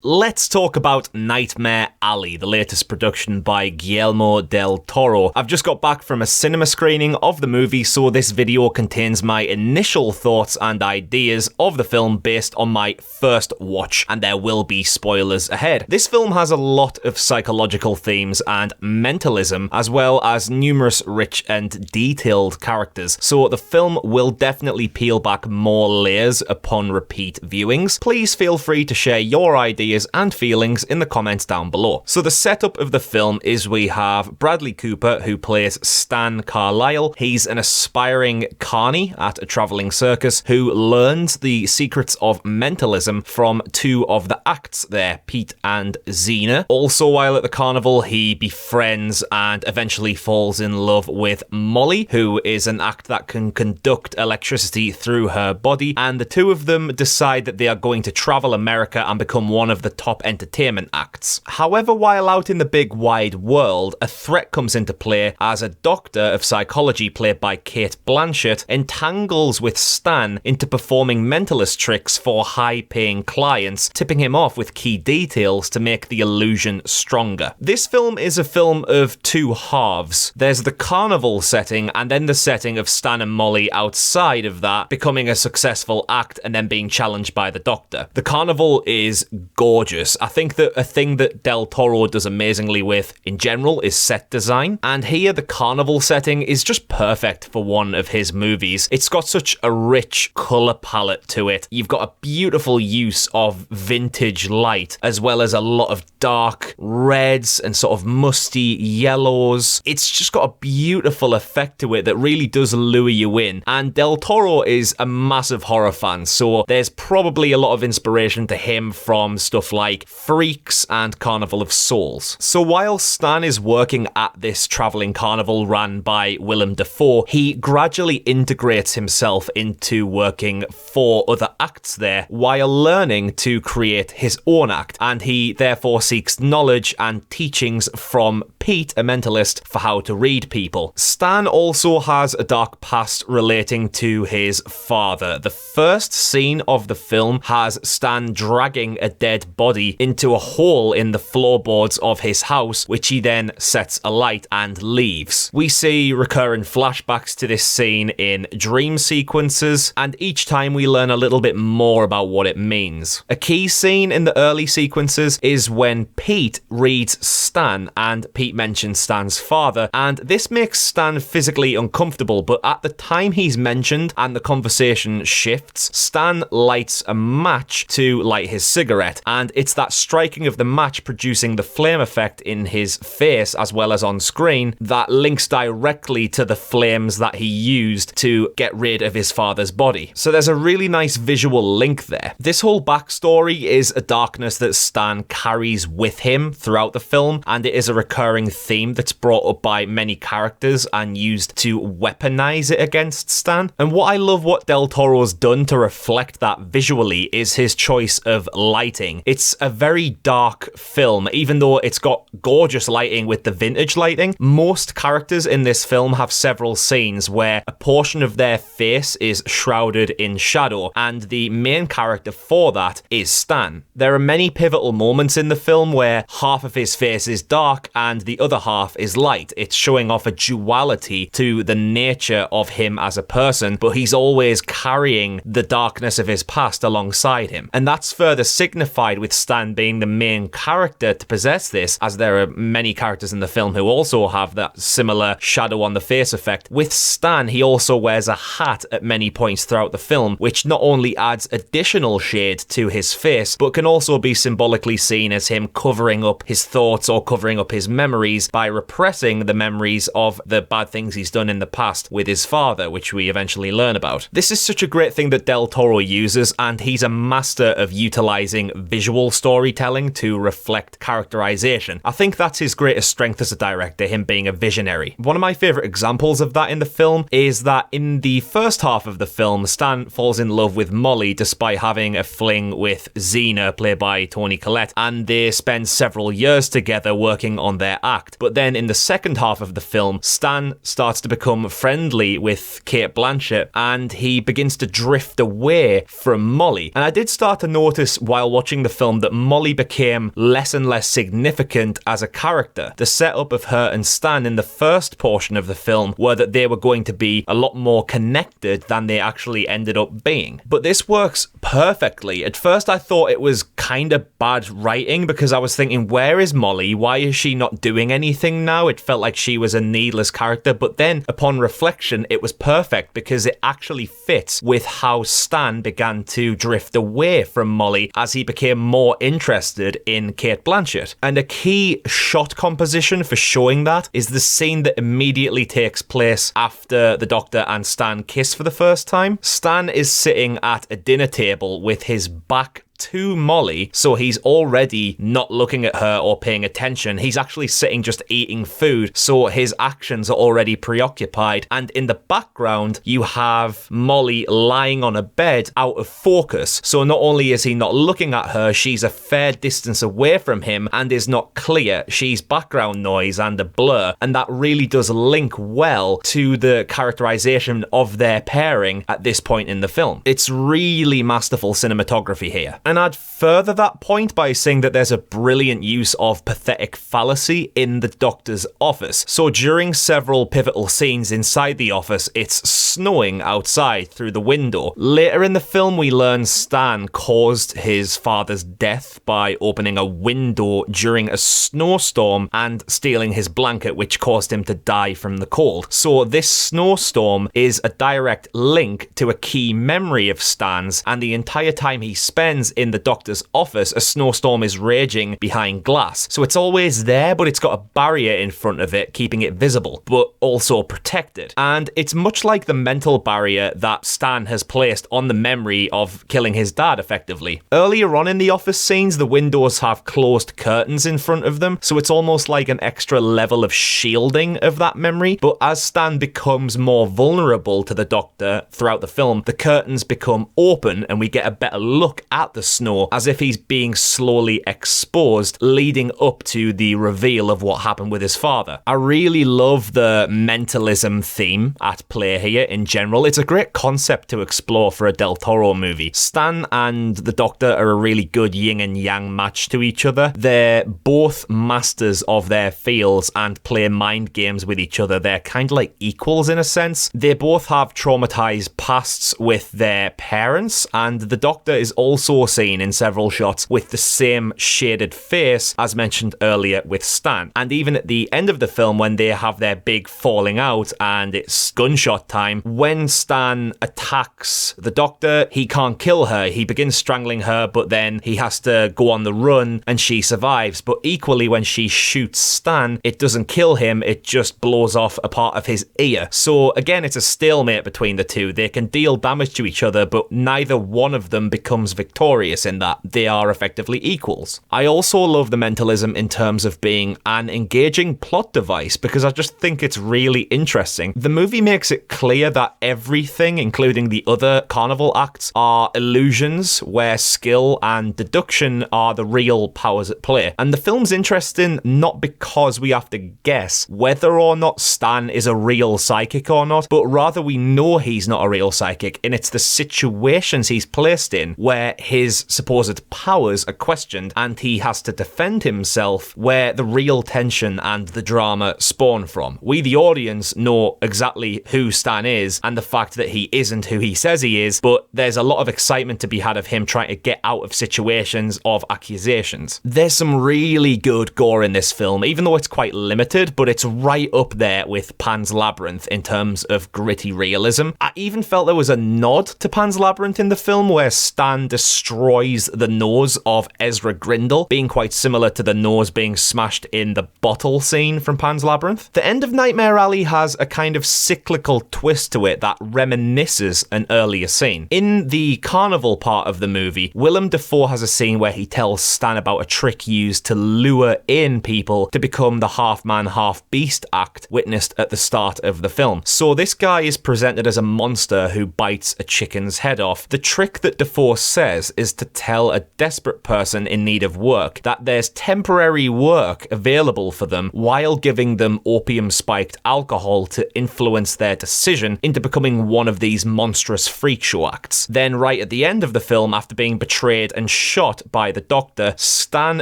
Let's talk about Nightmare Alley, the latest production by Guillermo Del Toro. I've just got back from a cinema screening of the movie, so this video contains my initial thoughts and ideas of the film based on my first watch, and there will be spoilers ahead. This film has a lot of psychological themes and mentalism, as well as numerous rich and detailed characters, so the film will definitely peel back more layers upon repeat viewings. Please feel free to share your ideas and feelings in the comments down below. So the setup of the film is we have Bradley Cooper, who plays Stan Carlisle. He's an aspiring carny at a traveling circus who learns the secrets of mentalism from two of the acts there, Pete and Xena. Also, while at the carnival, he befriends and eventually falls in love with Molly, who is an act that can conduct electricity through her body, and the two of them decide that they are going to travel America and become one of the top entertainment acts. However, while out in the big wide world, a threat comes into play as a doctor of psychology played by Cate Blanchett entangles with Stan into performing mentalist tricks for high-paying clients, tipping him off with key details to make the illusion stronger. This film is a film of two halves. There's the carnival setting and then the setting of Stan and Molly outside of that, becoming a successful act and then being challenged by the doctor. The carnival is gorgeous. I think that a thing that Del Toro does amazingly with in general is set design, and here the carnival setting is just perfect for one of his movies. It's got such a rich colour palette to it. You've got a beautiful use of vintage light, as well as a lot of dark reds and sort of musty yellows. It's just got a beautiful effect to it that really does lure you in, and Del Toro is a massive horror fan, so there's probably a lot of inspiration to him from stuff like Freaks and Carnival of Souls. So while Stan is working at this travelling carnival run by Willem Dafoe, he gradually integrates himself into working for other acts there while learning to create his own act, and he therefore seeks knowledge and teachings from Pete, a mentalist, for how to read people. Stan also has a dark past relating to his father. The first scene of the film has Stan dragging a dead body into a hole in the floorboards of his house, which he then sets alight and leaves. We see recurring flashbacks to this scene in dream sequences, and each time we learn a little bit more about what it means. A key scene in the early sequences is when Pete reads Stan, and Pete mentions Stan's father, and this makes Stan physically uncomfortable, but at the time he's mentioned and the conversation shifts, Stan lights a match to light his cigarette, and it's that striking of the match producing the flame effect in his face as well as on screen that links directly to the flames that he used to get rid of his father's body. So there's a really nice visual link there. This whole backstory is a darkness that Stan carries with him throughout the film, and it is a recurring theme that's brought up by many characters and used to weaponize it against Stan. And what I love what Del Toro's done to reflect that visually is his choice of lighting. It's a very dark film, even though it's got gorgeous lighting with the vintage lighting. Most characters in this film have several scenes where a portion of their face is shrouded in shadow, and the main character for that is Stan. There are many pivotal moments in the film where half of his face is dark and the other half is light. It's showing off a duality to the nature of him as a person, but he's always carrying the darkness of his past alongside him. And that's further signified with Stan being the main character to possess this, as there are many characters in the film who also have that similar shadow on the face effect. With Stan, he also wears a hat at many points throughout the film, which not only adds additional shade to his face, but can also be symbolically seen as him covering up his thoughts or covering up his memories by repressing the memories of the bad things he's done in the past with his father, which we eventually learn about. This is such a great thing that Del Toro uses, and he's a master of utilizing visual storytelling to reflect characterization. I think that's his greatest strength as a director, him being a visionary. One of my favorite examples of that in the film is that in the first half of the film, Stan falls in love with Molly despite having a fling with Xena, played by Toni Collette, and they spend several years together working on their act. But then in the second half of the film, Stan starts to become friendly with Cate Blanchett and he begins to drift away from Molly. And I did start to notice while watching the film that Molly became less and less significant as a character. The setup of her and Stan in the first portion of the film were that they were going to be a lot more connected than they actually ended up being. But this works perfectly. At first I thought it was kind of bad writing because I was thinking, where is Molly? Why is she not doing anything now? It felt like she was a needless character. But then upon reflection, it was perfect because it actually fits with how Stan began to drift away from Molly as he became more interested in Cate Blanchett. And a key shot composition for showing that is the scene that immediately takes place after the Doctor and Stan kiss for the first time. Stan is sitting at a dinner table with his back to Molly, so he's already not looking at her or paying attention. He's actually sitting just eating food, so his actions are already preoccupied. And in the background, you have Molly lying on a bed out of focus. So not only is he not looking at her, she's a fair distance away from him and is not clear. She's background noise and a blur, and that really does link well to the characterization of their pairing at this point in the film. It's really masterful cinematography here. And I'd further that point by saying that there's a brilliant use of pathetic fallacy in the Doctor's office. So during several pivotal scenes inside the office, it's snowing outside through the window. Later in the film, we learn Stan caused his father's death by opening a window during a snowstorm and stealing his blanket, which caused him to die from the cold. So this snowstorm is a direct link to a key memory of Stan's, and the entire time he spends in the Doctor's office, a snowstorm is raging behind glass. So it's always there, but it's got a barrier in front of it, keeping it visible, but also protected. And it's much like the mental barrier that Stan has placed on the memory of killing his dad, effectively. Earlier on in the office scenes, the windows have closed curtains in front of them, so it's almost like an extra level of shielding of that memory. But as Stan becomes more vulnerable to the Doctor throughout the film, the curtains become open and we get a better look at the snow as if he's being slowly exposed, leading up to the reveal of what happened with his father. I really love the mentalism theme at play here in general. It's a great concept to explore for a Del Toro movie. Stan and the Doctor are a really good yin and yang match to each other. They're both masters of their fields and play mind games with each other. They're kind of like equals in a sense. They both have traumatized pasts with their parents, and the Doctor is also seen in several shots with the same shaded face as mentioned earlier with Stan. And even at the end of the film, when they have their big falling out and it's gunshot time, when Stan attacks the Doctor, he can't kill her. He begins strangling her, but then he has to go on the run and she survives. But equally, when she shoots Stan, it doesn't kill him, it just blows off a part of his ear. So again, it's a stalemate between the two. They can deal damage to each other, but neither one of them becomes victorious in that. They are effectively equals. I also love the mentalism in terms of being an engaging plot device because I just think it's really interesting. The movie makes it clear that everything, including the other carnival acts, are illusions where skill and deduction are the real powers at play. And the film's interesting not because we have to guess whether or not Stan is a real psychic or not, but rather we know he's not a real psychic, and it's the situations he's placed in where his supposed powers are questioned and he has to defend himself, where the real tension and the drama spawn from. We, the audience, know exactly who Stan is and the fact that he isn't who he says he is, but there's a lot of excitement to be had of him trying to get out of situations of accusations. There's some really good gore in this film, even though it's quite limited, but it's right up there with Pan's Labyrinth in terms of gritty realism. I even felt there was a nod to Pan's Labyrinth in the film where Stan destroys the nose of Ezra Grindle, being quite similar to the nose being smashed in the bottle scene from Pan's Labyrinth. The end of Nightmare Alley has a kind of cyclical twist to it that reminisces an earlier scene. In the carnival part of the movie, Willem Dafoe has a scene where he tells Stan about a trick used to lure in people to become the half-man, half-beast act witnessed at the start of the film. So this guy is presented as a monster who bites a chicken's head off. The trick that Dafoe says is to tell a desperate person in need of work that there's temporary work available for them while giving them opium-spiked alcohol to influence their decision into becoming one of these monstrous freak show acts. Then right at the end of the film, after being betrayed and shot by the doctor, Stan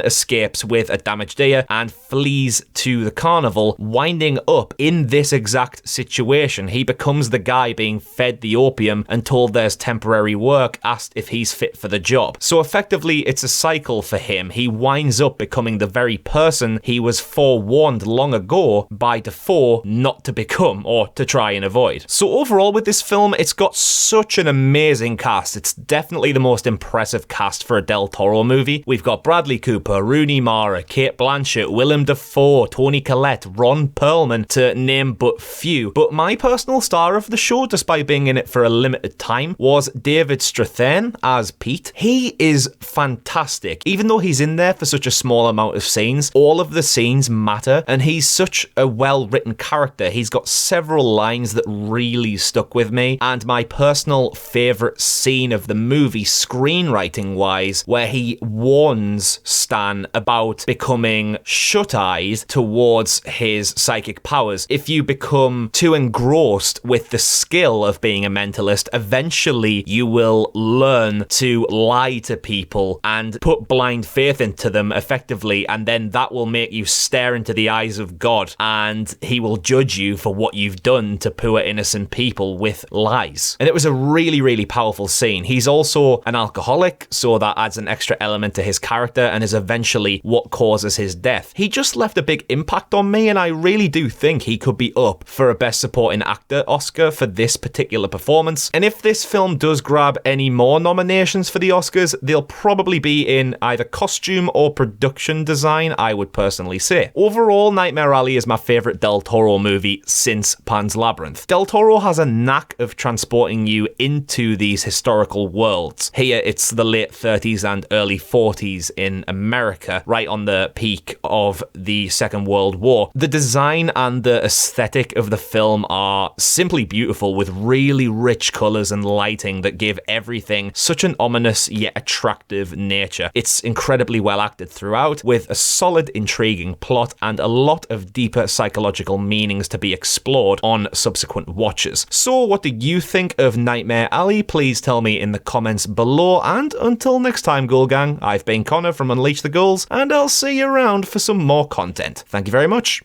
escapes with a damaged ear and flees to the carnival, winding up in this exact situation. He becomes the guy being fed the opium and told there's temporary work, asked if he's fit for the job. So effectively, it's a cycle for him. He winds up becoming the very person he was forewarned long ago by Dafoe not to become or to try and avoid. So overall with this film, it's got such an amazing cast. It's definitely the most impressive cast for a Del Toro movie. We've got Bradley Cooper, Rooney Mara, Cate Blanchett, Willem Dafoe, Toni Collette, Ron Perlman, to name but few. But my personal star of the show, despite being in it for a limited time, was David Strathairn as Pete. He is fantastic. Even though he's in there for such a small amount of scenes, all of the scenes matter, and he's such a well-written character. He's got several lines that really stuck with me, and my personal favourite scene of the movie, screenwriting-wise, where he warns Stan about becoming shut-eyed towards his psychic powers. If you become too engrossed with the skill of being a mentalist, eventually you will learn to lie to people and put blind faith into them effectively, and then that will make you stare into the eyes of God, and he will judge you for what you've done to poor innocent people with lies. And it was a really, really powerful scene. He's also an alcoholic, so that adds an extra element to his character and is eventually what causes his death. He just left a big impact on me, and I really do think he could be up for a Best Supporting Actor Oscar for this particular performance. And if this film does grab any more nominations for the Oscars, they'll probably be in either costume or production design, I would personally say. Overall, Nightmare Alley is my favourite Del Toro movie since Pan's Labyrinth. Del Toro has a knack of transporting you into these historical worlds. Here, it's the late 30s and early 40s in America, right on the peak of the Second World War. The design and the aesthetic of the film are simply beautiful, with really rich colours and lighting that give everything such an ominous yet attractive nature. It's incredibly well acted throughout, with a solid, intriguing plot and a lot of deeper psychological meanings to be explored on subsequent watches. So what do you think of Nightmare Alley? Please tell me in the comments below, and until next time, Ghoul Gang, I've been Connor from Unleash the Ghouls, and I'll see you around for some more content. Thank you very much.